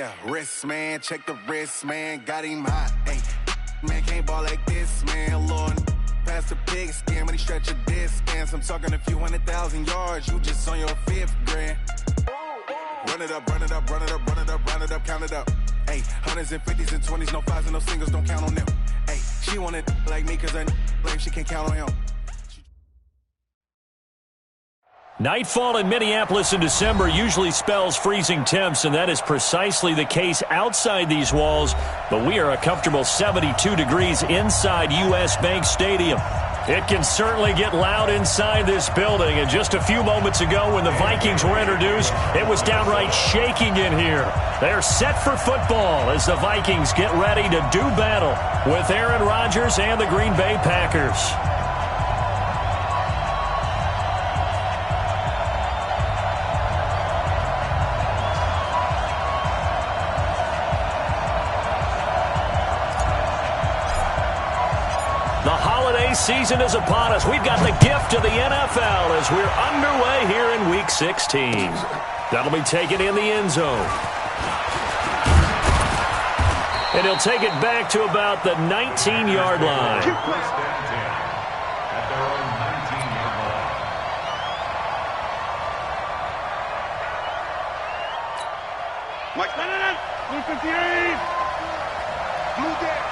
Yeah, wrist, man, check the wrist, man, got him hot. Hey, man, can't ball like this, man, Lord. Past the pig skin when he stretch a distance. I'm talking a few 100,000 yards, you just on your 5th grand. Run it up, run it up, run it up, run it up, run it up, count it up. Hey, hundreds and 50s and 20s, no 5s and no singles, don't count on them. Hey, she want it like me, cause her blame, she can't count on him. Nightfall in Minneapolis in December usually spells freezing temps, and that is precisely the case outside these walls. But we are a comfortable 72 degrees inside U.S. Bank Stadium. It can certainly get loud inside this building, and just a few moments ago when the Vikings were introduced, it was downright shaking in here. They're set for football as the Vikings get ready to do battle with Aaron Rodgers and the Green Bay Packers. Season is upon us. We've got the gift of the NFL as we're underway here in Week 16. That'll be taken in the end zone. And he'll take it back to about the 19-yard line. Mike, Blue 58. Blue there.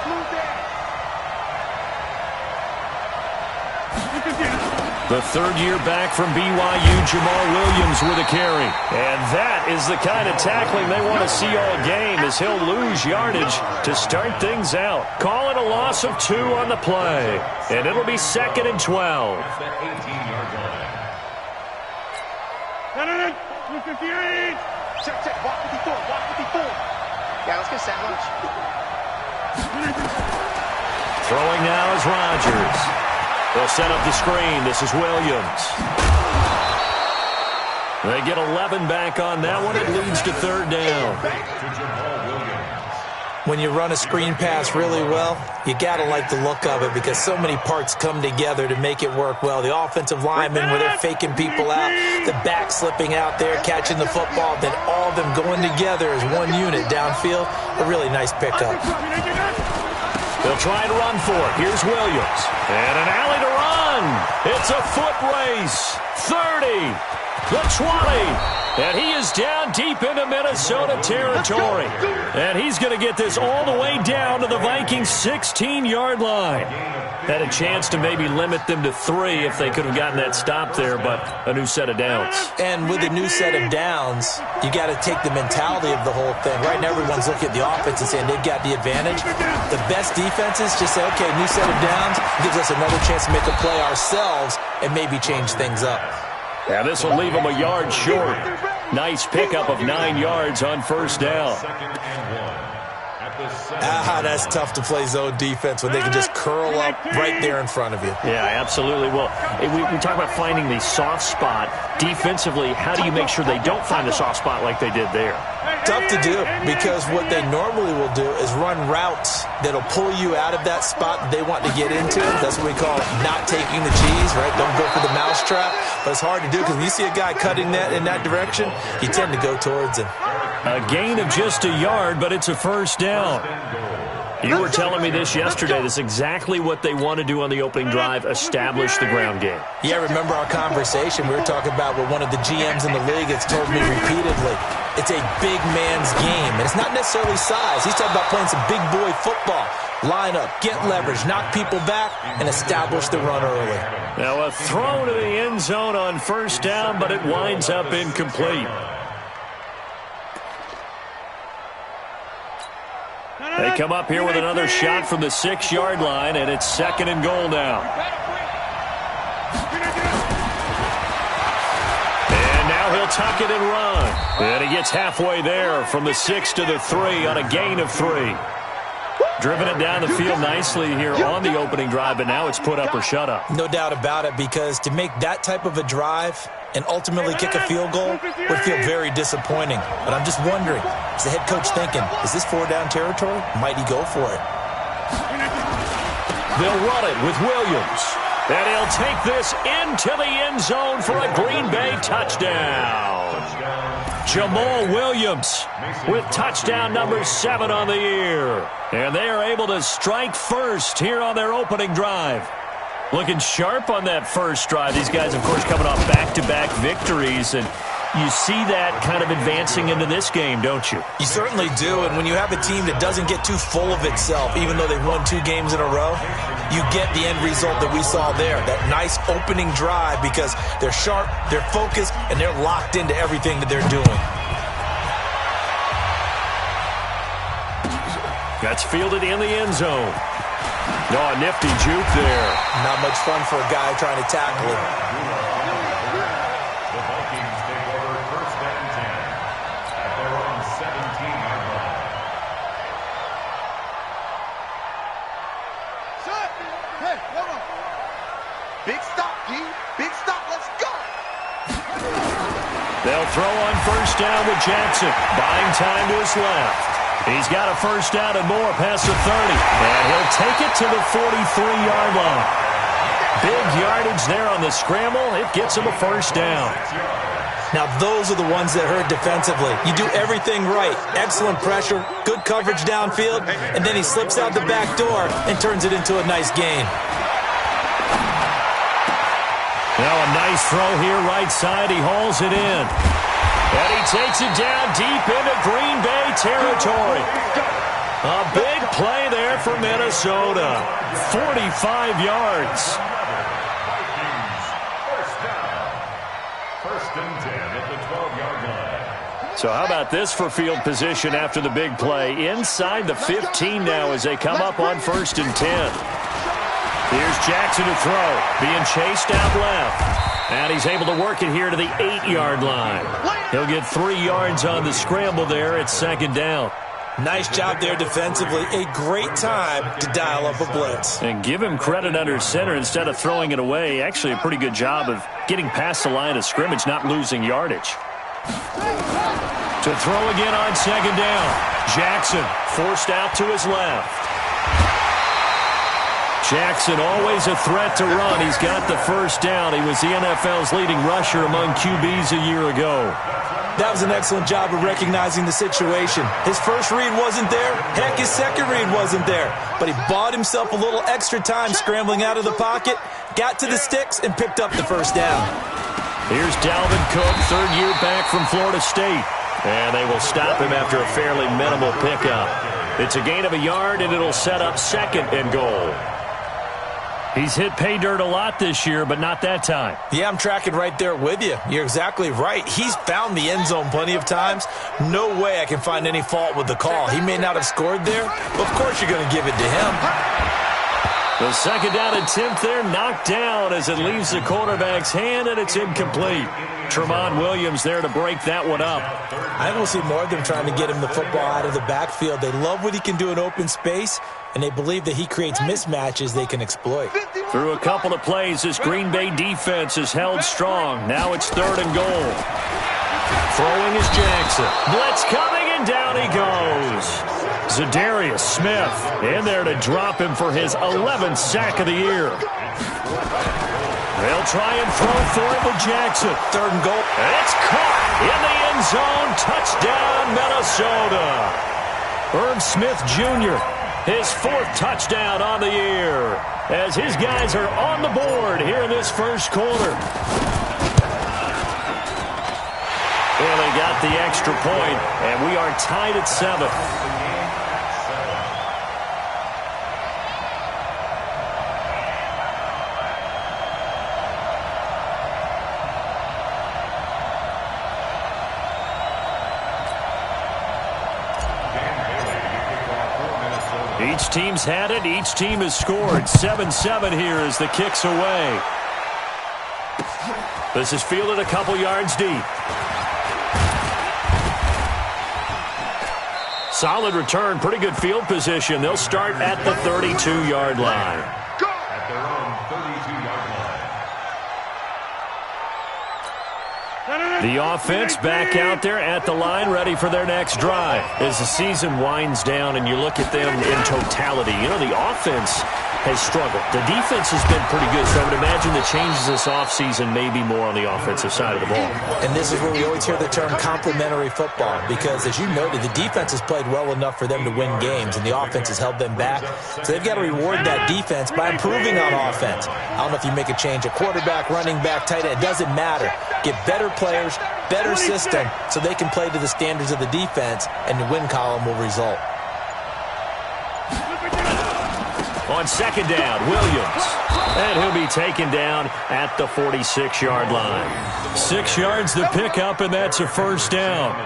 The third year back from BYU, Jamal Williams with a carry. And that is the kind of tackling they want to see all game as he'll lose yardage to start things out. Call it a loss of 2 on the play. And it'll be 2nd and 12. Blue 58. Check. Walk 54. Yeah, let's get sandwich. Throwing now is Rodgers. They'll set up the screen. This is Williams. They get 11 back on that one. It leads to 3rd down. When you run a screen pass really well, you got to like the look of it because so many parts come together to make it work well. The offensive linemen, where they're faking people out, the back slipping out there, catching the football, then all of them going together as one unit downfield. A really nice pickup. They'll try to run for it. Here's Williams. And an alley to run. It's a foot race. 30. The 20. And he is down deep into Minnesota territory. And he's going to get this all the way down to the Vikings' 16-yard line. Had a chance to maybe limit them to 3 if they could have gotten that stop there, but a new set of downs. And with a new set of downs, you got to take the mentality of the whole thing. Right now, everyone's looking at the offense and saying they've got the advantage. The best defenses just say, okay, new set of downs gives us another chance to make a play ourselves and maybe change things up. Yeah, this will leave them a yard short. Nice pickup of 9 yards on 1st down. That's tough to play zone defense when they can just curl up right there in front of you. Yeah, absolutely. Well, we talk about finding the soft spot. Defensively, how do you make sure they don't find the soft spot like they did there? Tough to do because what they normally will do is run routes that'll pull you out of that spot that they want to get into. That's what we call not taking the cheese, right? Don't go for the mousetrap. But it's hard to do because when you see a guy cutting that in that direction, you tend to go towards him. A gain of just a yard, but it's a 1st down. You were telling me this yesterday. That's exactly what they want to do on the opening drive, establish the ground game. Yeah, remember our conversation. We were talking about what one of the GMs in the league has told me repeatedly. It's a big man's game, and it's not necessarily size. He's talking about playing some big boy football. Line up, get leverage, knock people back, and establish the run early. Now a throw to the end zone on 1st down, but it winds up incomplete. They come up here with another shot from the 6-yard line, and it's 2nd and goal now. And now he'll tuck it and run. And he gets halfway there from the 6 to the 3 on a gain of 3. Driven it down the field nicely here on the opening drive, but now it's put up or shut up. No doubt about it, because to make that type of a drive and ultimately kick a field goal would feel very disappointing. But I'm just wondering, is the head coach thinking, is this 4-down territory? Might he go for it? They'll run it with Williams. And he'll take this into the end zone for a Green Bay touchdown. Jamal Williams with touchdown number 7 on the year. And they are able to strike first here on their opening drive. Looking sharp on that first drive. These guys, of course, coming off back-to-back victories, and you see that kind of advancing into this game, don't you? You certainly do, and when you have a team that doesn't get too full of itself, even though they've won 2 games in a row, you get the end result that we saw there, that nice opening drive, because they're sharp, they're focused, and they're locked into everything that they're doing. That's fielded in the end zone. Oh, a nifty juke there. Not much fun for a guy trying to tackle it. The Vikings take over first and 10 at their own 17-yard line. Shut! Hey, hold on. Big stop, G. Big stop. Let's go. They'll throw on first down with Jackson. Buying time to his left. He's got a first down and more past the 30. And he'll take it to the 43-yard line. Big yardage there on the scramble. It gets him a first down. Now, those are the ones that hurt defensively. You do everything right. Excellent pressure, good coverage downfield, and then he slips out the back door and turns it into a nice gain. Now a nice throw here right side. He hauls it in. And he takes it down deep into Green Bay territory. A big play there for Minnesota. 45 yards. First and 10 at the 12-yard line. So how about this for field position after the big play? Inside the 15 now as they come up on first and 10. Here's Jackson to throw. Being chased out left. And he's able to work it here to the 8-yard line. He'll get 3 yards on the scramble there at second down. Nice job there defensively. A great time to dial up a blitz. And give him credit under center instead of throwing it away. Actually a pretty good job of getting past the line of scrimmage, not losing yardage. To throw again on second down. Jackson forced out to his left. Jackson always a threat to run. He's got the first down. He was the NFL's leading rusher among QBs a year ago. That was an excellent job of recognizing the situation. His first read wasn't there. Heck, his second read wasn't there. But he bought himself a little extra time scrambling out of the pocket, got to the sticks, and picked up the first down. Here's Dalvin Cook, third year back from Florida State. And they will stop him after a fairly minimal pickup. It's a gain of a yard, and it'll set up second and goal. He's hit pay dirt a lot this year, but not that time. Yeah, I'm tracking right there with you. You're exactly right. He's found the end zone plenty of times. No way I can find any fault with the call. He may not have scored there, but of course you're going to give it to him. The second down attempt there knocked down as it leaves the quarterback's hand, and it's incomplete. Tramon Williams there to break that one up. I don't see more of them trying to get him the football out of the backfield. They love what he can do in open space, and they believe that he creates mismatches they can exploit. Through a couple of plays, this Green Bay defense is held strong. Now it's third and goal. Throwing is Jackson. Blitz coming, and down he goes. Zadarius Smith in there to drop him for his 11th sack of the year. They'll try and throw for it with Jackson. Third and goal. And it's caught in the end zone. Touchdown, Minnesota. Irv Smith Jr., his 4th touchdown on the year, as his guys are on the board here in this first quarter. Well, they got the extra point, and we are tied at 7. Each team's had it. Each team has scored. 7-7 here as the kick's away. This is fielded a couple yards deep. Solid return. Pretty good field position. They'll start at the 32-yard line. At their own 32-yard The offense back out there at the line, ready for their next drive. As the season winds down and you look at them in totality, you know, the offense has struggled. The defense has been pretty good, so I would imagine the changes this offseason may be more on the offensive side of the ball. And this is where we always hear the term complementary football, because as you noted, the defense has played well enough for them to win games, and the offense has held them back. So they've got to reward that defense by improving on offense. I don't know if you make a change at quarterback, running back, tight end. It doesn't matter. Get better players, better system, so they can play to the standards of the defense, and the win column will result. On second down, Williams. And he'll be taken down at the 46-yard line. 6 yards to pick up, and that's a first down.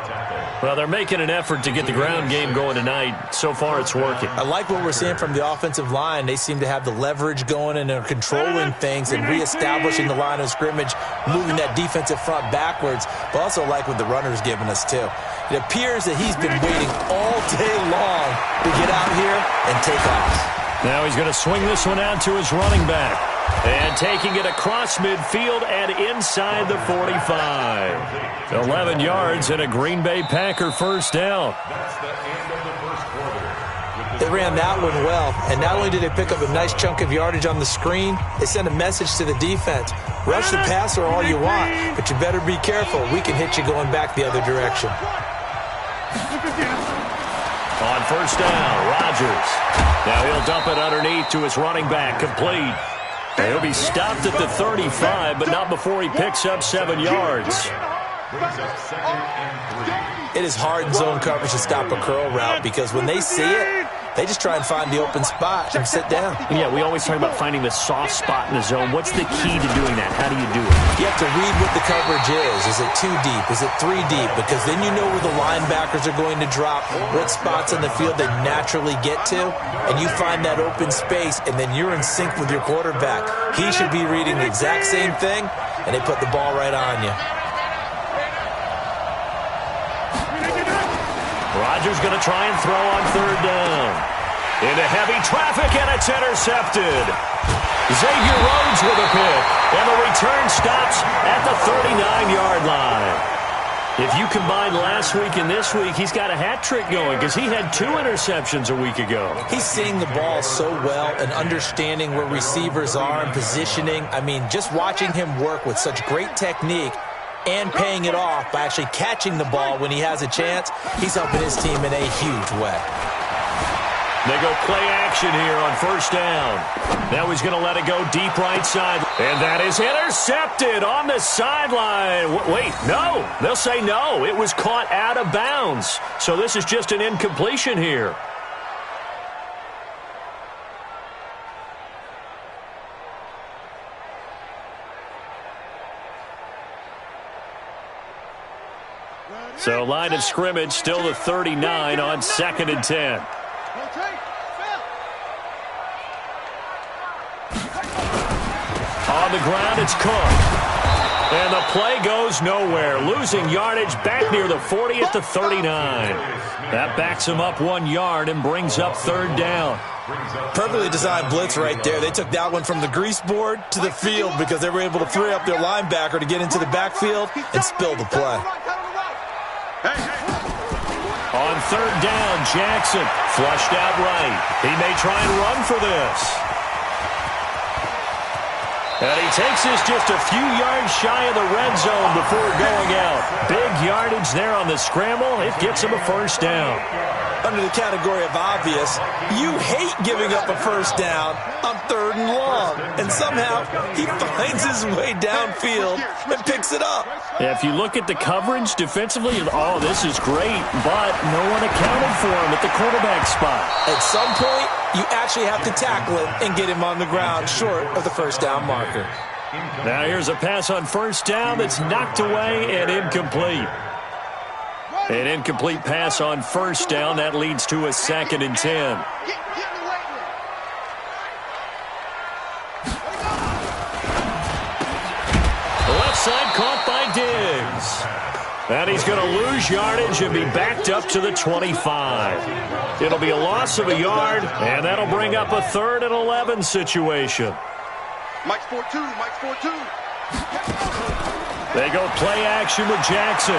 Well, they're making an effort to get the ground game going tonight. So far, it's working. I like what we're seeing from the offensive line. They seem to have the leverage going, and they're controlling things and reestablishing the line of scrimmage, moving that defensive front backwards, but also like what the runner's giving us, too. It appears that he's been waiting all day long to get out here and take off. Now he's going to swing this one out to his running back. And taking it across midfield and inside the 45. 11 yards and a Green Bay Packer first down. They ran that one well, and not only did they pick up a nice chunk of yardage on the screen, they sent a message to the defense. Rush the passer all you want, but you better be careful. We can hit you going back the other direction. On first down, Rodgers. Now he'll dump it underneath to his running back, complete. He'll be stopped at the 35, but not before he picks up 7 yards. It is hard in zone coverage to stop a curl route because when they see it, they just try and find the open spot and sit down. Yeah, we always talk about finding the soft spot in the zone. What's the key to doing that? How do you do it? You have to read what the coverage is. Is it 2 deep? Is it 3 deep? Because then you know where the linebackers are going to drop, what spots on the field they naturally get to, and you find that open space, and then you're in sync with your quarterback. He should be reading the exact same thing, and they put the ball right on you. Rodgers going to try and throw on third down. Into heavy traffic, and it's intercepted. Xavier Rhodes with a pick, and the return stops at the 39-yard line. If you combine last week and this week, he's got a hat trick going because he had 2 interceptions a week ago. He's seeing the ball so well and understanding where receivers are and positioning. I mean, just watching him work with such great technique and paying it off by actually catching the ball when he has a chance, he's helping his team in a huge way. They go play action here on first down. Now he's going to let it go deep right side. And that is intercepted on the sideline. Wait, no. They'll say no. It was caught out of bounds. So this is just an incompletion here. So line of scrimmage still the 39 on 2nd and 10. On the ground, it's Cook. And the play goes nowhere. Losing yardage back near the 40 at the 39. That backs him up 1 yard and brings up third down. Perfectly designed blitz right there. They took that one from the grease board to the field because they were able to free up their linebacker to get into the backfield and spill the play. On third down, Jackson flushed out right. He may try and run for this. And he takes this just a few yards shy of the red zone before going out. Big yardage there on the scramble. It gets him a first down. Under the category of obvious, you hate giving up a first down on 3rd and long. And somehow he finds his way downfield and picks it up. Yeah, if you look at the coverage defensively, oh, this is great, but no one accounted for him at the quarterback spot. At some point, you actually have to tackle him and get him on the ground short of the first down marker. Now here's a pass on first down that's knocked away and incomplete. An incomplete pass on first down. That leads to a 2nd and 10. Left side caught by Diggs. And he's going to lose yardage and be backed up to the 25. It'll be a loss of a yard, and that'll bring up a 3rd and 11 situation. Mike's 4-2. Mike's 4-2. They go play action with Jackson.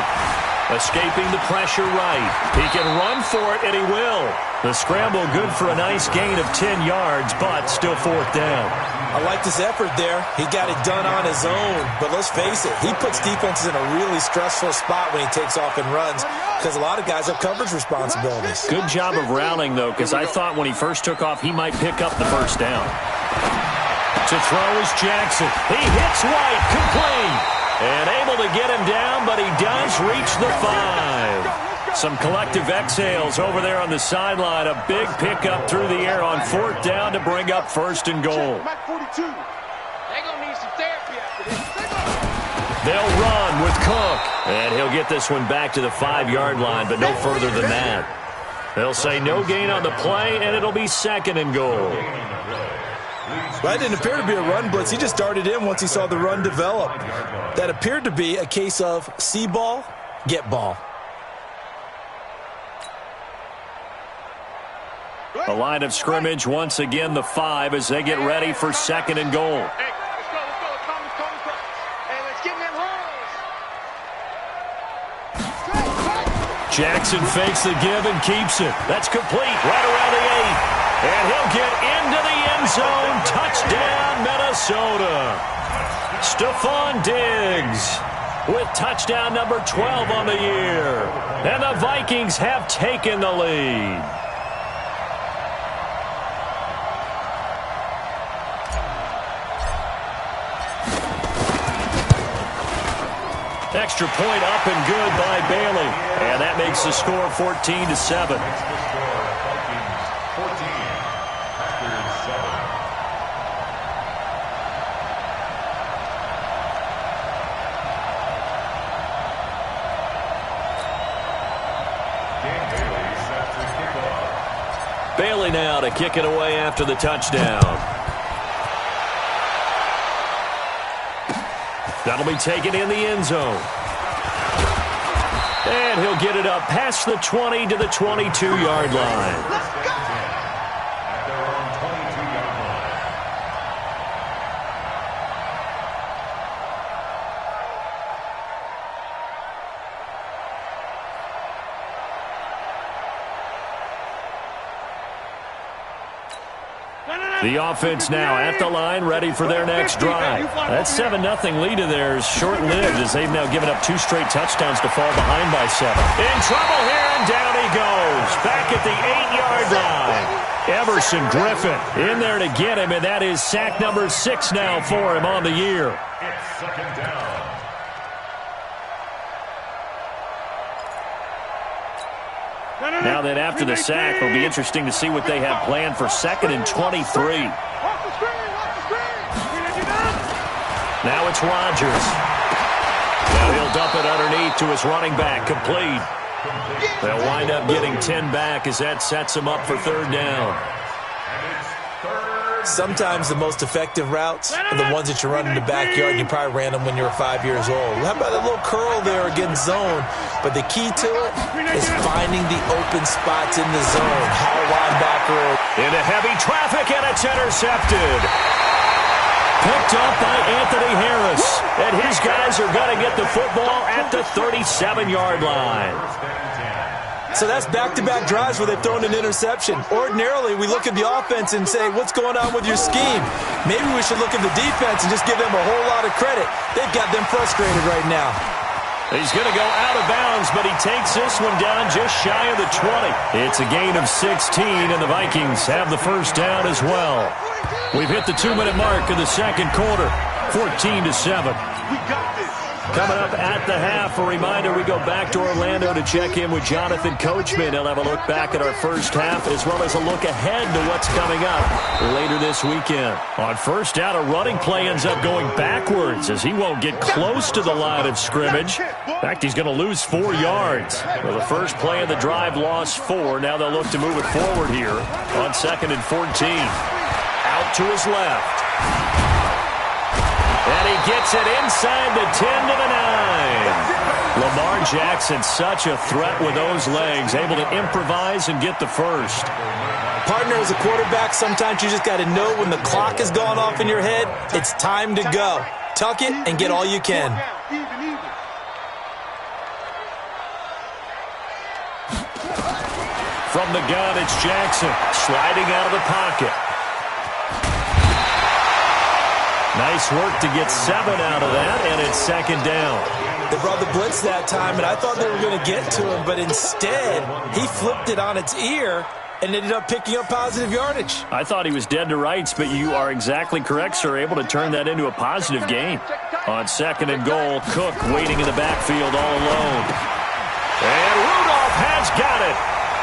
Escaping the pressure right. He can run for it, and he will. The scramble good for a nice gain of 10 yards, but still fourth down. I like this effort there. He got it done on his own. But let's face it, he puts defenses in a really stressful spot when he takes off and runs because a lot of guys have coverage responsibilities. Good job of routing, though, because I thought when he first took off, he might pick up the first down. To throw is Jackson. He hits White, complete. And able to get him down, but he does reach the 5. Some collective exhales over there on the sideline. A big pickup through the air on fourth down to bring up first and goal. They're going to need some therapy after this. They'll run with Cook. And he'll get this one back to the 5-yard line, but no further than that. They'll say no gain on the play, and it'll be second and goal. That didn't appear to be a run blitz. He just darted in once he saw the run develop. That appeared to be a case of see ball, get ball. The line of scrimmage, once again, the 5 as they get ready for second and goal. Hey, let's go. Hey, let's get in them holes. Jackson fakes the give and keeps it. That's complete right around the 8. And he'll get into the end zone. Touchdown, Minnesota. Stephon Diggs with touchdown number 12 on the year. And the Vikings have taken the lead. Extra point up and good by Bailey. And that makes the score 14-7. Bailey now to kick it away after the touchdown. That'll be taken in the end zone. And he'll get it up past the 20 to the 22-yard line. The offense now at the line, ready for their next drive. That 7-0 lead of theirs short-lived as they've now given up 2 straight touchdowns to fall behind by 7. In trouble here, and down he goes. Back at the 8-yard line. Everson Griffin in there to get him, and that is sack number 6 now for him on the year. It's second down. Now that after the sack, it'll be interesting to see what they have planned for second and 23. Now it's Rodgers. Now he'll dump it underneath to his running back, complete. They'll wind up getting 10 back as that sets him up for third down. Sometimes the most effective routes are the ones that you run in the backyard. You probably ran them when you were 5 years old. How about a little curl there against zone? But the key to it is finding the open spots in the zone. How linebacker into heavy traffic, and it's intercepted. Picked up by Anthony Harris. And his guys are going to get the football at the 37-yard line. So that's back-to-back drives where they've thrown an interception. Ordinarily, we look at the offense and say, what's going on with your scheme? Maybe we should look at the defense and just give them a whole lot of credit. They've got them frustrated right now. He's going to go out of bounds, but he takes this one down just shy of the 20. It's a gain of 16, and the Vikings have the first down as well. We've hit the 2-minute mark of the second quarter, 14-7. We got this. Coming up at the half, a reminder, we go back to Orlando to check in with Jonathan Coachman. He'll have a look back at our first half as well as a look ahead to what's coming up later this weekend. On first down, a running play ends up going backwards as he won't get close to the line of scrimmage. In fact, he's going to lose 4 yards. Well, the first play of the drive lost 4. Now they'll look to move it forward here on 2nd and 14. Out to his left. And he gets it inside the 10 to the 9. Lamar Jackson, such a threat with those legs, able to improvise and get the first. Partner, as a quarterback, sometimes you just got to know when the clock has gone off in your head, it's time to go. Tuck it and get all you can. Even. From the gun, it's Jackson sliding out of the pocket. Nice work to get 7 out of that, and it's second down. They brought the blitz that time, and I thought they were going to get to him, but instead, he flipped it on its ear and ended up picking up positive yardage. I thought he was dead to rights, but you are exactly correct, sir. Able to turn that into a positive gain. On second and goal, Cook waiting in the backfield all alone. And Rudolph has got it.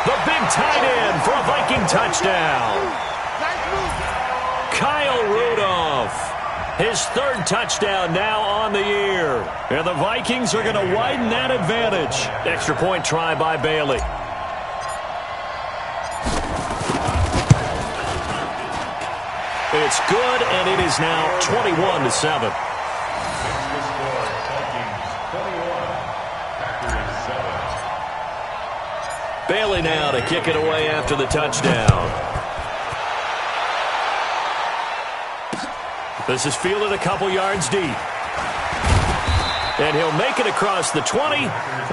The big tight end for a Viking touchdown. Kyle Rudolph. His third touchdown now on the year. And the Vikings are going to widen that advantage. Extra point try by Bailey. It's good, and it is now 21-7. Bailey now to kick it away after the touchdown. This is fielded a couple yards deep. And he'll make it across the 20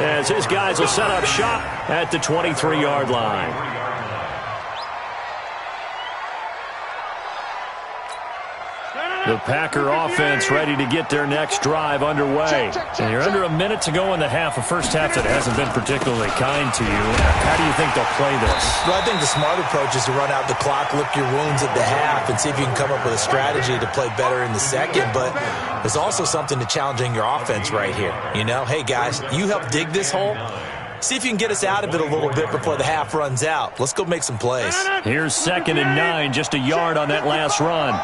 as his guys will set up shop at the 23-yard line. The Packer offense ready to get their next drive underway. And you're under a minute to go in the half, a first half that hasn't been particularly kind to you. How do you think they'll play this? Well, I think the smart approach is to run out the clock, lick your wounds at the half, and see if you can come up with a strategy to play better in the second. But there's also something to challenging your offense right here. You know, hey, guys, you help dig this hole. See if you can get us out of it a little bit before the half runs out. Let's go make some plays. Here's 2nd and 9, just a yard on that last run.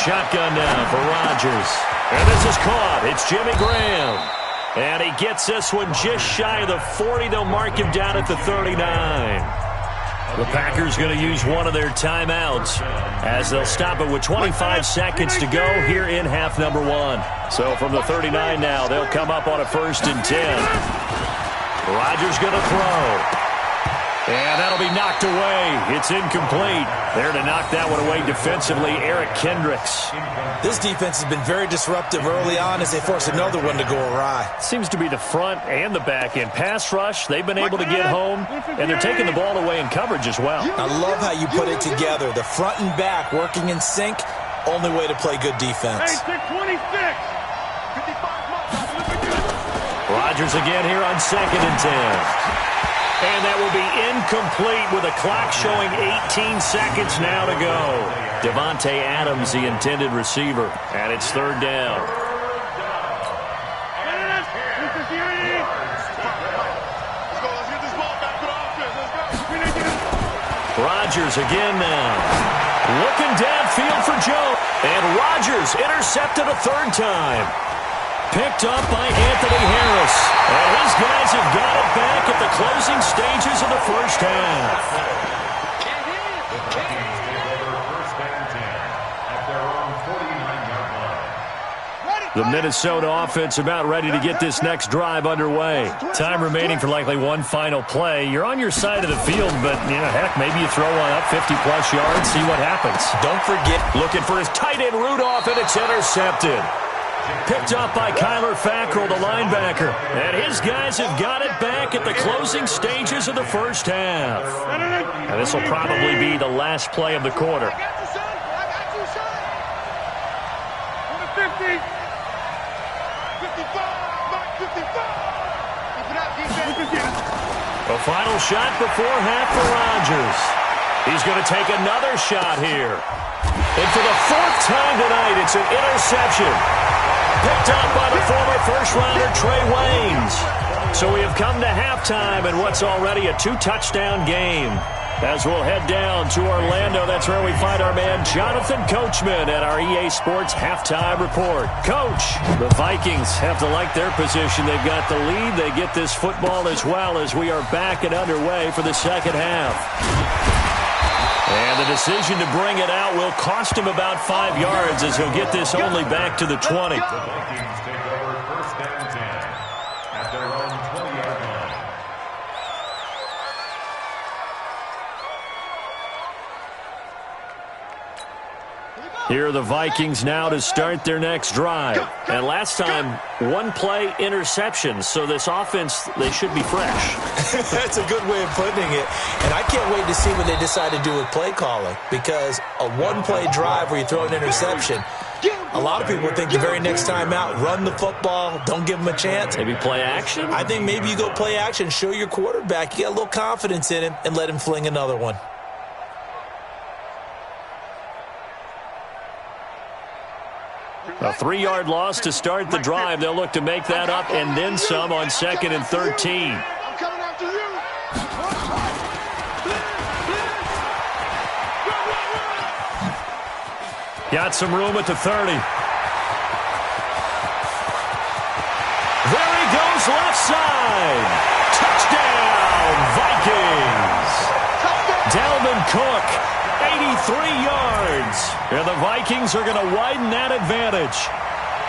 Shotgun now for Rodgers. And this is caught. It's Jimmy Graham. And he gets this one just shy of the 40. They'll mark him down at the 39. The Packers going to use one of their timeouts as they'll stop it with 25 seconds to go here in half number 1. So from the 39 now, they'll come up on a 1st and 10. Rodgers going to throw. And that'll be knocked away. It's incomplete. There to knock that one away defensively, Eric Kendricks. This defense has been very disruptive early on as they force another one to go awry. Seems to be the front and the back end. Pass rush, they've been able to get home, and they're taking the ball away in coverage as well. I love how you put it together. The front and back working in sync, only way to play good defense. Rodgers again here on 2nd and 10. And that will be incomplete with a clock showing 18 seconds now to go. Devontae Adams, the intended receiver, and it's 3rd down. Rodgers again now. Looking downfield for Joe. And Rodgers intercepted a 3rd time. Picked up by Anthony Harris. And his guys have got it back at the closing stages of the first half. The Minnesota offense about ready to get this next drive underway. Time remaining for likely one final play. You're on your side of the field, but, you know, heck, maybe you throw one up 50-plus yards, see what happens. Don't forget. Looking for his tight end Rudolph, and it's intercepted. Picked up by Kyler Fackrell, the linebacker. And his guys have got it back at the closing stages of the first half. And this will probably be the last play of the quarter. A final shot before half for Rodgers. He's going to take another shot here. And for the 4th time tonight, it's an interception. Picked up by the former first-rounder Trey Waynes. So we have come to halftime in what's already a 2-touchdown game. As we'll head down to Orlando, that's where we find our man Jonathan Coachman at our EA Sports Halftime Report. Coach, the Vikings have to like their position. They've got the lead. They get this football as well as we are back and underway for the second half. And the decision to bring it out will cost him about 5 yards as he'll get this only back to the 20. The Vikings take over 1st and 10 at their own 20-yard line. Here are the Vikings now to start their next drive. And last time, one-play interception. So this offense, they should be fresh. That's a good way of putting it. And I can't wait to see what they decide to do with play calling. Because a one-play drive where you throw an interception, a lot of people think the very next time out, run the football, don't give them a chance. Maybe play action? I think maybe you go play action, show your quarterback, you get a little confidence in him, and let him fling another one. A 3-yard loss to start the drive. They'll look to make that up and then some on 2nd and 13. I'm coming after you. Got some room at the 30. There he goes, left side. Touchdown, Vikings. Dalvin Cook, 83 yards. And the Vikings are going to widen that advantage.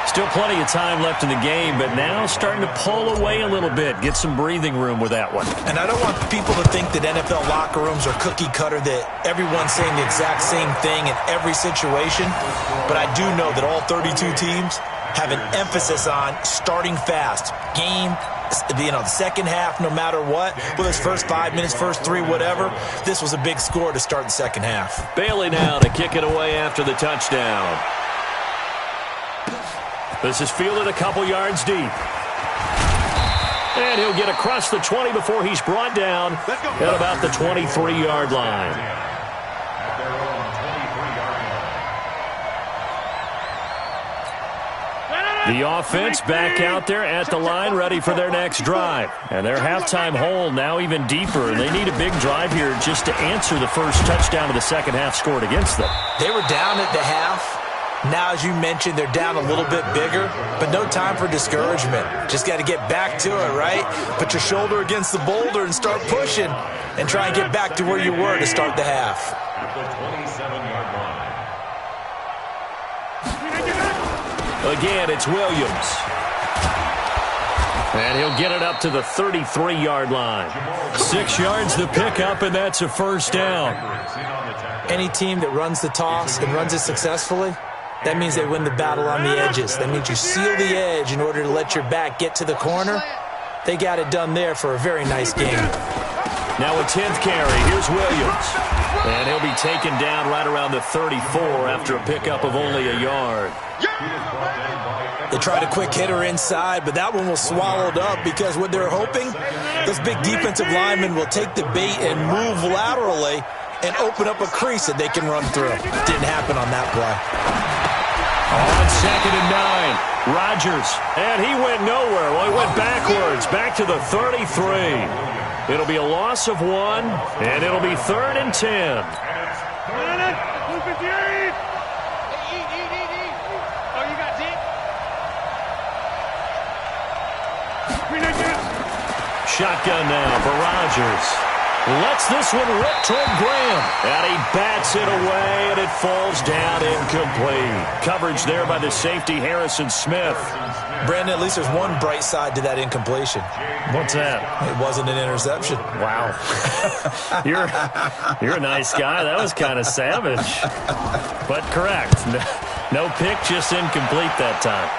Still plenty of time left in the game, but now starting to pull away a little bit. Get some breathing room with that one. And I don't want people to think that NFL locker rooms are cookie cutter, that everyone's saying the exact same thing in every situation. But I do know that all 32 teams have an emphasis on starting fast. Game, the second half, no matter what, whether it's first 5 minutes, first 3, whatever, this was a big score to start the second half. Bailey now to kick it away after the touchdown. This is fielded a couple yards deep. And he'll get across the 20 before he's brought down at about the 23-yard line. At their own 23-yard line. The offense back out there at the line, ready for their next drive. And their halftime hole now even deeper. They need a big drive here just to answer the first touchdown of the second half scored against them. They were down at the half. Now, as you mentioned, they're down a little bit bigger, but no time for discouragement. Just got to get back to it, right? Put your shoulder against the boulder and start pushing and try and get back to where you were to start the half. At the 27-yard line. Again, it's Williams. And he'll get it up to the 33-yard line. 6 yards the pickup, and that's a first down. Any team that runs the toss and runs it successfully, that means they win the battle on the edges. That means you seal the edge in order to let your back get to the corner. They got it done there for a very nice game. Now a 10th carry. Here's Williams. And he'll be taken down right around the 34 after a pickup of only a yard. They tried a quick hitter inside, but that one was swallowed up because what they're hoping, those big defensive linemen will take the bait and move laterally and open up a crease that they can run through. Didn't happen on that play. On 2nd and 9, Rodgers, and he went nowhere. Well, he went backwards, back to the 33. It'll be a loss of 1, and it'll be 3rd and 10. Shotgun now for Rodgers. Lets this one rip toward Graham. And he bats it away, and it falls down incomplete. Coverage there by the safety, Harrison Smith. Brandon, at least there's one bright side to that incompletion. What's that? It wasn't an interception. Wow. You're a nice guy. That was kind of savage. But correct. No pick, just incomplete that time.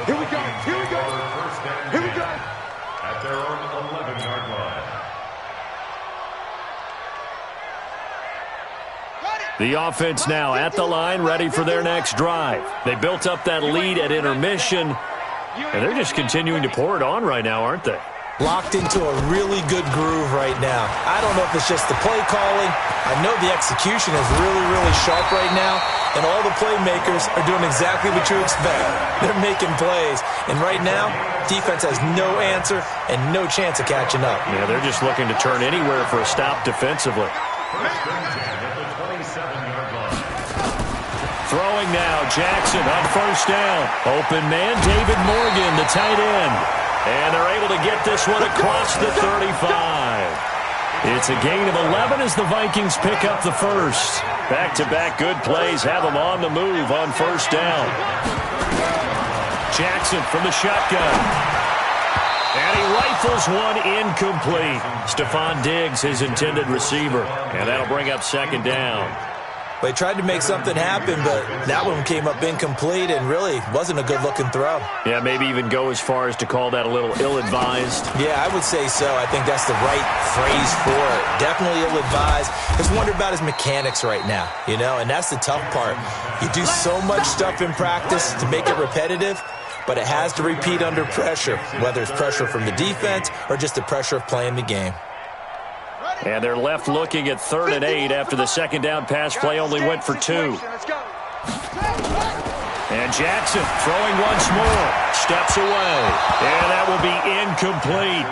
Here we go. Here we go. Here we go. At their own 11-yard line. The offense now at the line, ready for their next drive. They built up that lead at intermission, and they're just continuing to pour it on right now, aren't they? Locked into a really good groove right now. I don't know if it's just the play calling. I know the execution is really, really sharp right now, and all the playmakers are doing exactly what you expect. They're making plays, and right now, defense has no answer and no chance of catching up. Yeah, they're just looking to turn anywhere for a stop defensively. First and 10 at the 27-yard line. Throwing now, Jackson on first down. Open man, David Morgan, the tight end. And they're able to get this one across the 35. It's a gain of 11 as the Vikings pick up the first. Back-to-back good plays have them on the move on first down. Jackson from the shotgun. And And he rifles one incomplete. Stephon Diggs, his intended receiver. And that'll bring up second down. They tried to make something happen, but that one came up incomplete and really wasn't a good-looking throw. Yeah, maybe even go as far as to call that a little ill-advised. Yeah, I would say so. I think that's the right phrase for it. Definitely ill-advised. Just wonder about his mechanics right now, you know, and that's the tough part. You do so much stuff in practice to make it repetitive, but it has to repeat under pressure, whether it's pressure from the defense or just the pressure of playing the game. And they're left looking at 3rd and 8 after the second down pass play only went for 2. And Jackson throwing once more. Steps away. And that will be incomplete.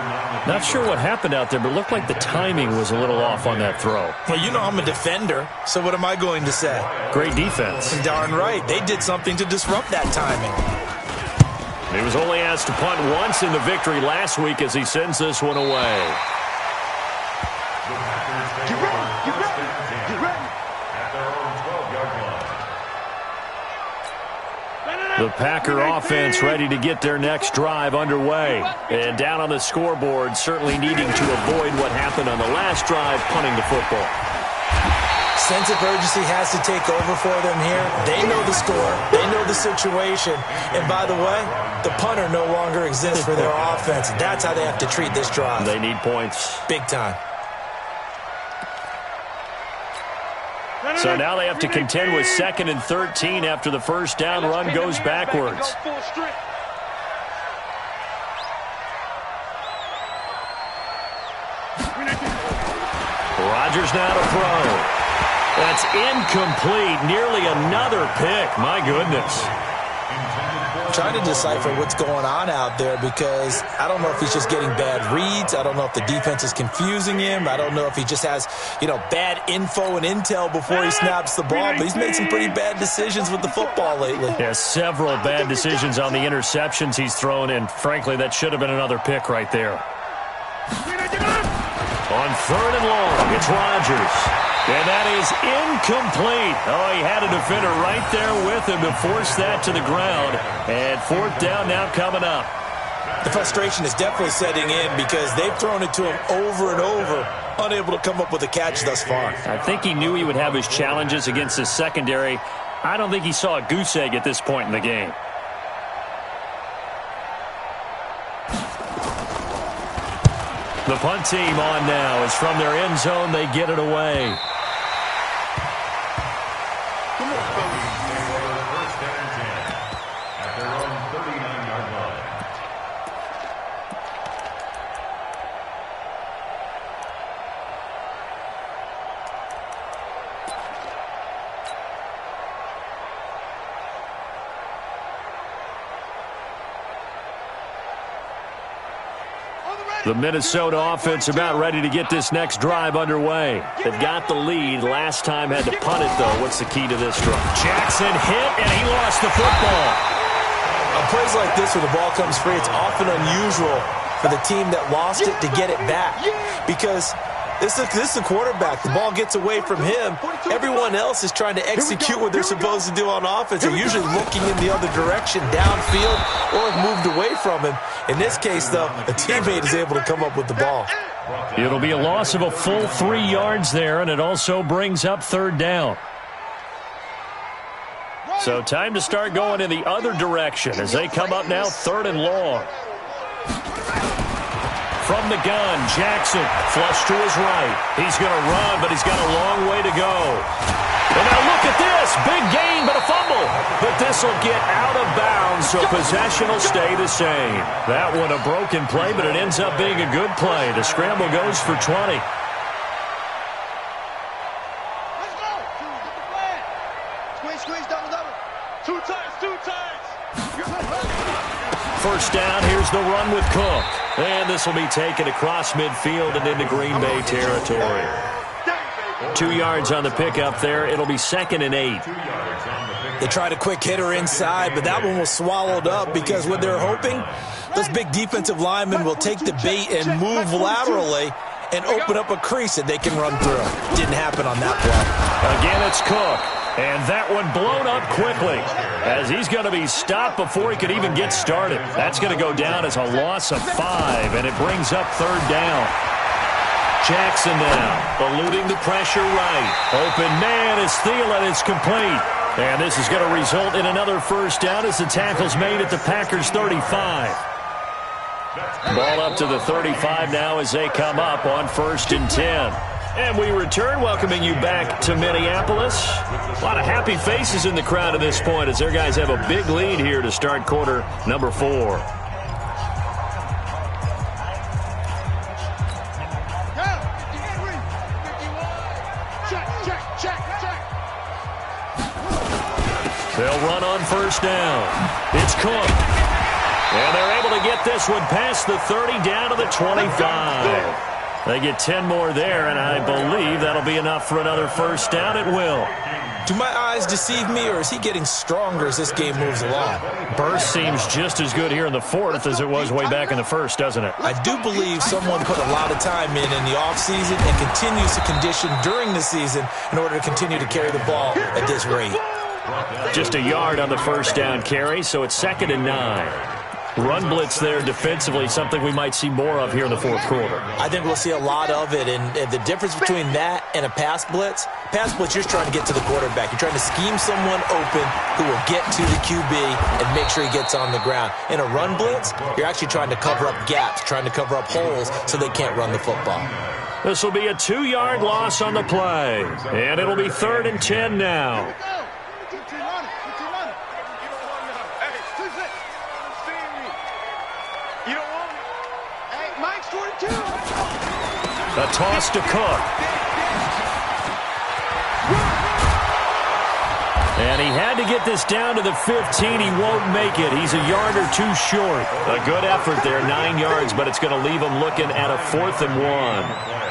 Not sure what happened out there, but it looked like the timing was a little off on that throw. Well, you know I'm a defender, so what am I going to say? Great defense. Darn right. They did something to disrupt that timing. He was only asked to punt once in the victory last week as he sends this one away. The Packer offense ready to get their next drive underway. And down on the scoreboard, certainly needing to avoid what happened on the last drive, punting the football. Sense of urgency has to take over for them here. They know the score. They know the situation. And by the way, the punter no longer exists for their offense. That's how they have to treat this drive. They need points. Big time. So now they have to contend with 2nd and 13 after the first down run goes backwards. Rodgers now to throw. That's incomplete. Nearly another pick. My goodness. I'm trying to decipher what's going on out there because I don't know if he's just getting bad reads. I don't know if the defense is confusing him. I don't know if he just has, bad info and intel before he snaps the ball. But he's made some pretty bad decisions with the football lately. Yeah, several bad decisions on the interceptions he's thrown, and frankly, that should have been another pick right there. On 3rd and long, it's Rodgers. And that is incomplete. Oh, he had a defender right there with him to force that to the ground. And 4th down now coming up. The frustration is definitely setting in because they've thrown it to him over and over, unable to come up with a catch thus far. I think he knew he would have his challenges against his secondary. I don't think he saw a goose egg at this point in the game. The punt team on now is from their end zone. They get it away. The Minnesota offense about ready to get this next drive underway. They've got the lead. Last time had to punt it, though. What's the key to this drive? Jackson hit, and he lost the football. On plays like this where the ball comes free, it's often unusual for the team that lost it to get it back. Because this is the quarterback. The ball gets away from him. Everyone else is trying to execute what they're supposed to do on offense. They're usually looking in the other direction, downfield, or have moved away from him. In this case, though, a teammate is able to come up with the ball. It'll be a loss of a full 3 yards there, and it also brings up 3rd down. So time to start going in the other direction as they come up now 3rd and long. From the gun, Jackson, flush to his right. He's going to run, but he's got a long way to go. And now look at this. Big gain, but a fumble. But this will get out of bounds, so possession will stay the same. That one a broken play, but it ends up being a good play. The scramble goes for 20. Let's go. Squeeze, double. 2 times. First down, here's the run with Cook. And this will be taken across midfield and into Green Bay territory. 2 yards on the pickup there. It'll be 2nd and 8. They tried a quick hitter inside, but that one was swallowed up because what they're hoping, those big defensive linemen will take the bait and move laterally and open up a crease that they can run through. Didn't happen on that play. Again, it's Cook. And that one blown up quickly. as he's going to be stopped before he could even get started. That's going to go down as a loss of 5, and it brings up 3rd down. Jackson now, eluding the pressure right. Open man is Thielen. It's complete. And this is going to result in another 1st down as the tackle's made at the Packers' 35. Ball up to the 35 now as they come up on 1st and 10. And we return, welcoming you back to Minneapolis. A lot of happy faces in the crowd at this point as their guys have a big lead here to start quarter number 4. They'll run on 1st down. It's Cook. And they're able to get this one past the 30 down to the 25. They get 10 more there, and I believe that'll be enough for another 1st down. It will. Do my eyes deceive me, or is he getting stronger as this game moves along? Burst seems just as good here in the 4th as it was way back in the 1st, doesn't it? I do believe someone put a lot of time in the offseason and continues to condition during the season in order to continue to carry the ball at this rate. Just a yard on the 1st down carry, so it's 2nd and 9. Run blitz there defensively, something we might see more of here in the 4th quarter. I think we'll see a lot of it, and the difference between that and a pass blitz, you're trying to get to the quarterback. You're trying to scheme someone open who will get to the QB and make sure he gets on the ground. In a run blitz, you're actually trying to cover up gaps, trying to cover up holes so they can't run the football. This will be a 2-yard loss on the play, and it'll be 3rd and 10 now. A toss to Cook. And he had to get this down to the 15. He won't make it. He's a yard or 2 short. A good effort there, 9 yards, but it's going to leave him looking at a 4th and 1.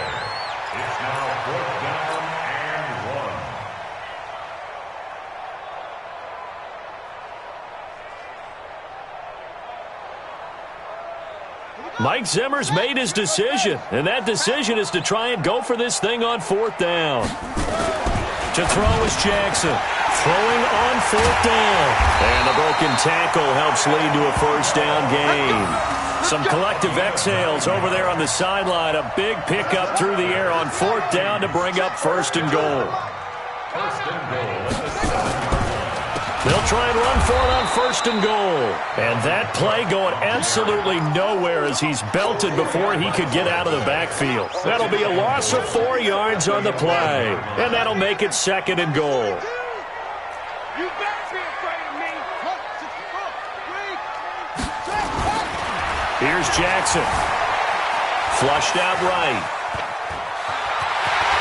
Mike Zimmer's made his decision, and that decision is to try and go for this thing on 4th down. To throw is Jackson, throwing on 4th down. And the broken tackle helps lead to a 1st down gain. Some collective exhales over there on the sideline. A big pickup through the air on 4th down to bring up 1st and goal. 1st and goal at the 7. They'll try and run for it on 1st and goal. And that play going absolutely nowhere as he's belted before he could get out of the backfield. That'll be a loss of 4 yards on the play. And that'll make it 2nd and goal. You better be afraid of me. Here's Jackson. Flushed out right.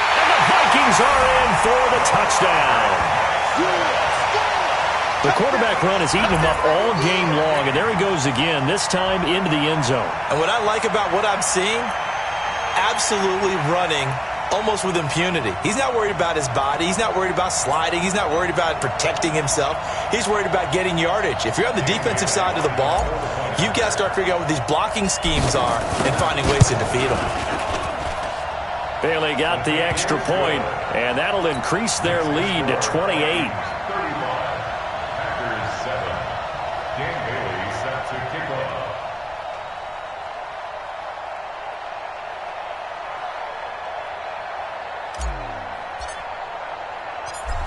And the Vikings are in for the touchdown. The quarterback run has eaten him up all game long, and there he goes again, this time into the end zone. And what I like about what I'm seeing, absolutely running almost with impunity. He's not worried about his body. He's not worried about sliding. He's not worried about protecting himself. He's worried about getting yardage. If you're on the defensive side of the ball, you've got to start figuring out what these blocking schemes are and finding ways to defeat them. Bailey got the extra point, and that'll increase their lead to 28.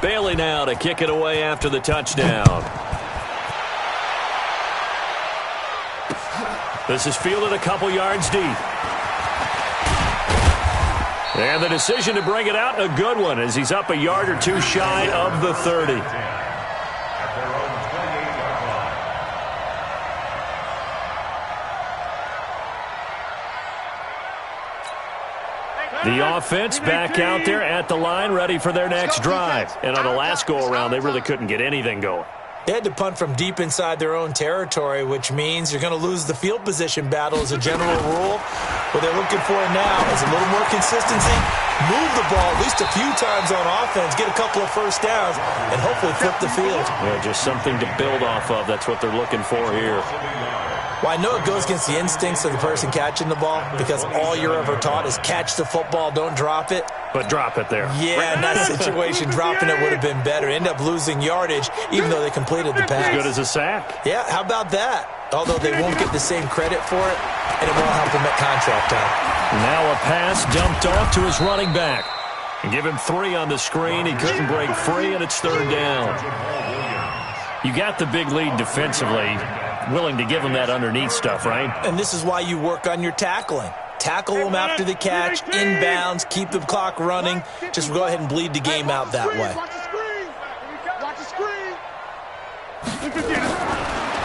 Bailey now to kick it away after the touchdown. This is fielded a couple yards deep. And the decision to bring it out, a good one, as he's up a yard or 2 shy of the 30. The offense back out there at the line, ready for their next drive. And on the last go-around, they really couldn't get anything going. They had to punt from deep inside their own territory, which means you're going to lose the field position battle as a general rule. What they're looking for now is a little more consistency move the ball at least a few times on offense, get a couple of first downs, and hopefully flip the field. Yeah, just something to build off of. That's what they're looking for here. Well, I know it goes against the instincts of the person catching the ball because all you're ever taught is catch the football, don't drop it. But drop it there. Yeah, in that situation, dropping it would have been better. End up losing yardage, even though they completed the pass. As good as a sack. Yeah, how about that? Although they won't get the same credit for it, and it won't help them at contract time. Now a pass dumped off to his running back. And give him 3 on the screen. He couldn't break free, and it's 3rd down. You got the big lead defensively. Willing to give him that underneath stuff, right? And this is why you work on your tackling. Tackle them after the catch, inbounds, keep the clock running. Just go ahead and bleed the game out that way. Watch the screen. Watch the screen.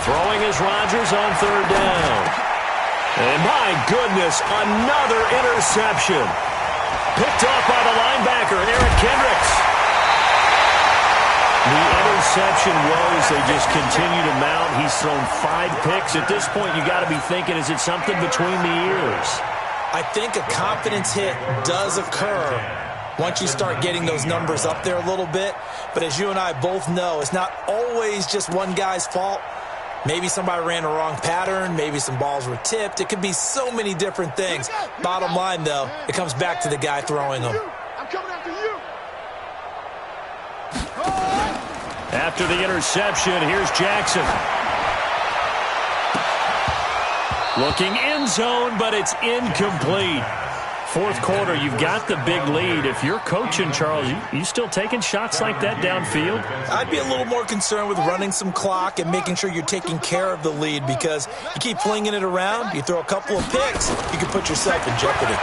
Throwing is Rodgers on 3rd down. And my goodness, another interception. Picked off by the linebacker, Eric Kendricks. The interception woes, they just continue to mount. He's thrown 5 picks. At this point, you got to be thinking, is it something between the ears? I think a confidence hit does occur once you start getting those numbers up there a little bit. But as you and I both know, it's not always just one guy's fault. Maybe somebody ran a wrong pattern. Maybe some balls were tipped. It could be so many different things. Bottom line, though, it comes back to the guy throwing them. I'm coming after you. After the interception, here's Jackson. Looking end zone, but it's incomplete. 4th quarter, you've got the big lead. If you're coaching, Charles, you still taking shots like that downfield? I'd be a little more concerned with running some clock and making sure you're taking care of the lead because you keep flinging it around, you throw a couple of picks, you can put yourself in jeopardy.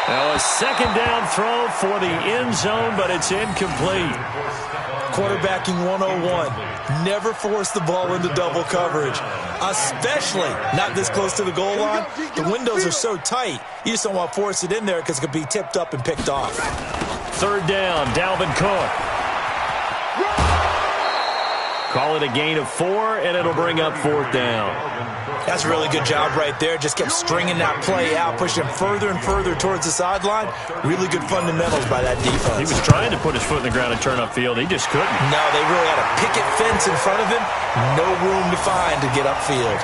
Now a 2nd down throw for the end zone, but it's incomplete. Quarterbacking 101. Never force the ball into double coverage, especially not this close to the goal line. The windows are so tight, you just don't want to force it in there because it could be tipped up and picked off. 3rd down, Dalvin Cook. Call it a gain of 4, and it'll bring up 4th down. That's a really good job right there. Just kept stringing that play out, pushing him further and further towards the sideline. Really good fundamentals by that defense. He was trying to put his foot in the ground and turn upfield. He just couldn't. No, they really had a picket fence in front of him. No room to find to get upfield.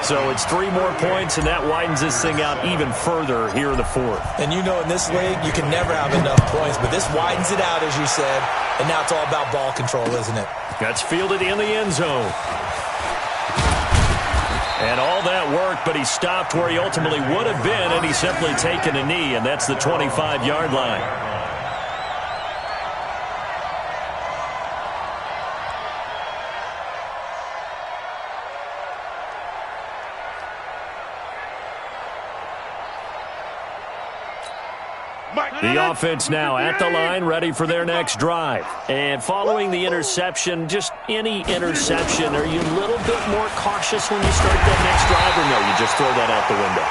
So it's 3 more points, and that widens this thing out even further here in the 4th. And you know in this league, you can never have enough points, but this widens it out, as you said, and now it's all about ball control, isn't it? That's fielded in the end zone. And all that worked, but he stopped where he ultimately would have been, and he's simply taken a knee, and that's the 25-yard line. The offense now at the line, ready for their next drive. And following the interception, just any interception, are you a little bit more cautious when you start that next drive, or no, you just throw that out the window?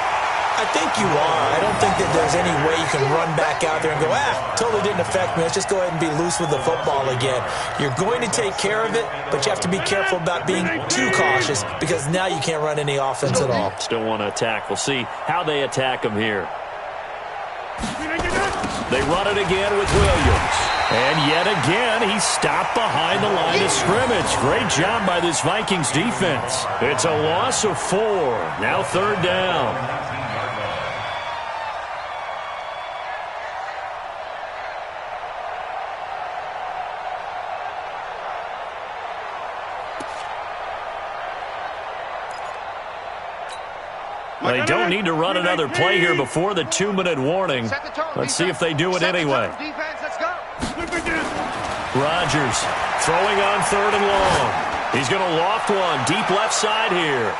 I think you are. I don't think that there's any way you can run back out there and go, totally didn't affect me. Let's just go ahead and be loose with the football again. You're going to take care of it, but you have to be careful about being too cautious because now you can't run any offense at all. Still want to attack. We'll see how they attack him here. They run it again with Williams. And yet again, he's stopped behind the line of scrimmage. Great job by this Vikings defense. It's a loss of 4. Now 3rd down. They don't need to run another play here before the 2-minute warning. Let's see if they do it anyway. Rodgers throwing on 3rd and long. He's going to loft one deep left side here.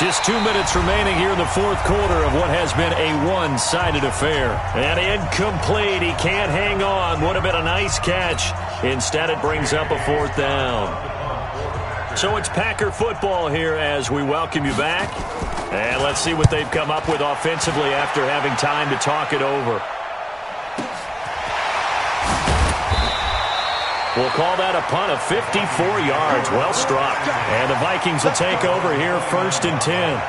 Just 2 minutes remaining here in the 4th quarter of what has been a one-sided affair. And incomplete. He can't hang on. Would have been a nice catch. Instead, it brings up a 4th down. So it's Packer football here as we welcome you back. And let's see what they've come up with offensively after having time to talk it over. We'll call that a punt of 54 yards. Well struck. And the Vikings will take over here 1st and 10.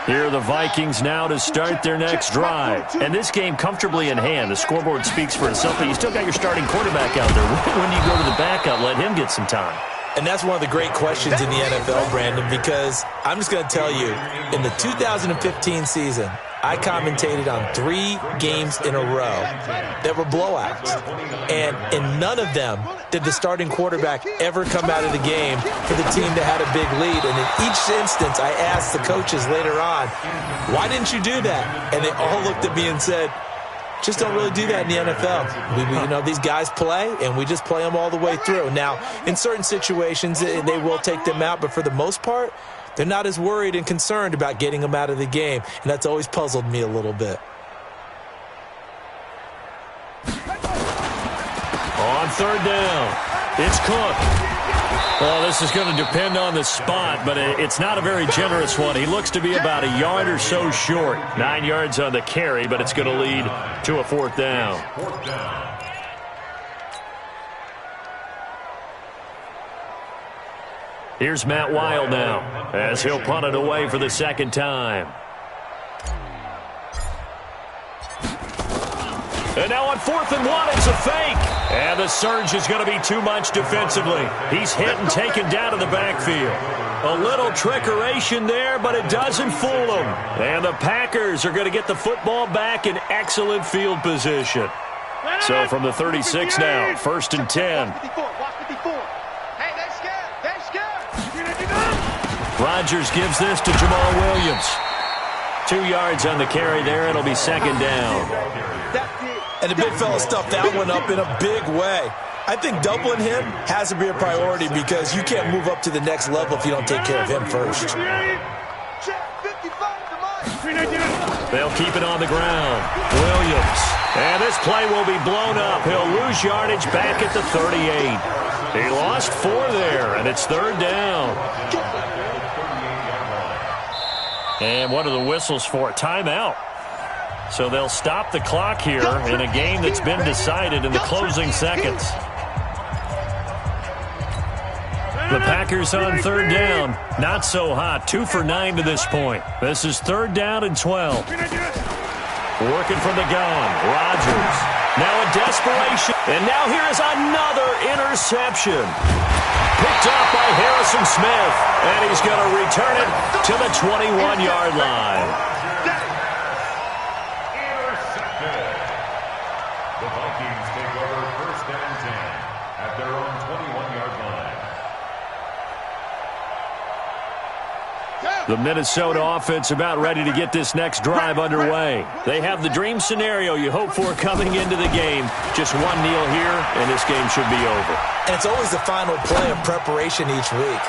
Here are the Vikings now to start their next drive. And this game comfortably in hand. The scoreboard speaks for itself, but you still got your starting quarterback out there. When do you go to the backup, let him get some time? And that's one of the great questions in the NFL, Brandon, because I'm just going to tell you, in the 2015 season, I commentated on 3 games in a row that were blowouts. And in none of them did the starting quarterback ever come out of the game for the team that had a big lead. And in each instance, I asked the coaches later on, why didn't you do that? And they all looked at me and said, just don't really do that in the NFL. These guys play, and we just play them all the way through. Now, in certain situations, they will take them out, but for the most part, they're not as worried and concerned about getting them out of the game, and that's always puzzled me a little bit. On third down, it's Cook. Well, this is going to depend on the spot, but it's not a very generous one. He looks to be about a yard or so short. 9 yards on the carry, but it's going to lead to a 4th down. Here's Matt Wild now as he'll punt it away for the 2nd time. And now on 4th and 1, it's a fake. And the surge is going to be too much defensively. He's hit and taken down to the backfield. A little trickeration there, but it doesn't fool him. And the Packers are going to get the football back in excellent field position. So from the 36 now, 1st and 10. Rodgers gives this to Jamal Williams. 2 yards on the carry there. It'll be 2nd down. And the big fella stuffed that one up in a big way. I think doubling him has to be a priority because you can't move up to the next level if you don't take care of him first. They'll keep it on the ground. Williams. And this play will be blown up. He'll lose yardage back at the 38. He lost 4 there, and it's 3rd down. And what are the whistles for? Timeout. So they'll stop the clock here in a game that's been decided in the closing seconds. The Packers on 3rd down. Not so hot. 2 for 9 to this point. This is 3rd down and 12. Working from the gun. Rodgers. Now in desperation. And now here is another interception. Picked up by Harrison Smith. And he's going to return it to the 21-yard line. The Minnesota offense about ready to get this next drive underway. They have the dream scenario you hope for coming into the game. Just one kneel here, and this game should be over. And it's always the final play of preparation each week.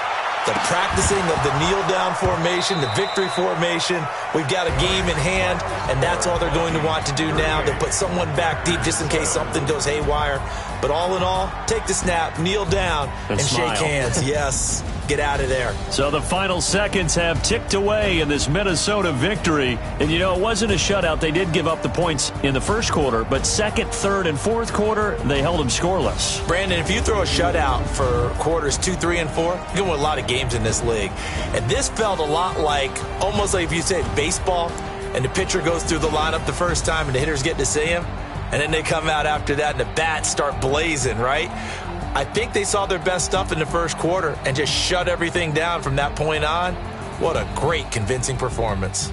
The practicing of the kneel-down formation, the victory formation. We've got a game in hand, and that's all they're going to want to do now, to put someone back deep just in case something goes haywire. But all in all, take the snap, kneel down, and shake hands. Yes. Get out of there. So the final seconds have ticked away in this Minnesota victory. And, it wasn't a shutout. They did give up the points in the first quarter, but 2nd, 3rd, and 4th quarter, they held them scoreless. Brandon, if you throw a shutout for quarters 2, 3, and 4, you're going to win a lot of games in this league. And this felt a lot almost like if you said baseball, and the pitcher goes through the lineup the first time, and the hitters get to see him, and then they come out after that, and the bats start blazing, right? I think they saw their best stuff in the first quarter and just shut everything down from that point on. What a great, convincing performance.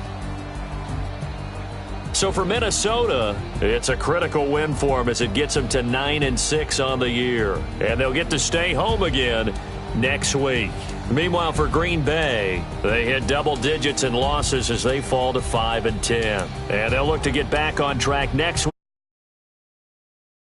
So for Minnesota, it's a critical win for them as it gets them to 9-6 on the year. And they'll get to stay home again next week. Meanwhile, for Green Bay, they hit double digits in losses as they fall to 5-10. And they'll look to get back on track next week.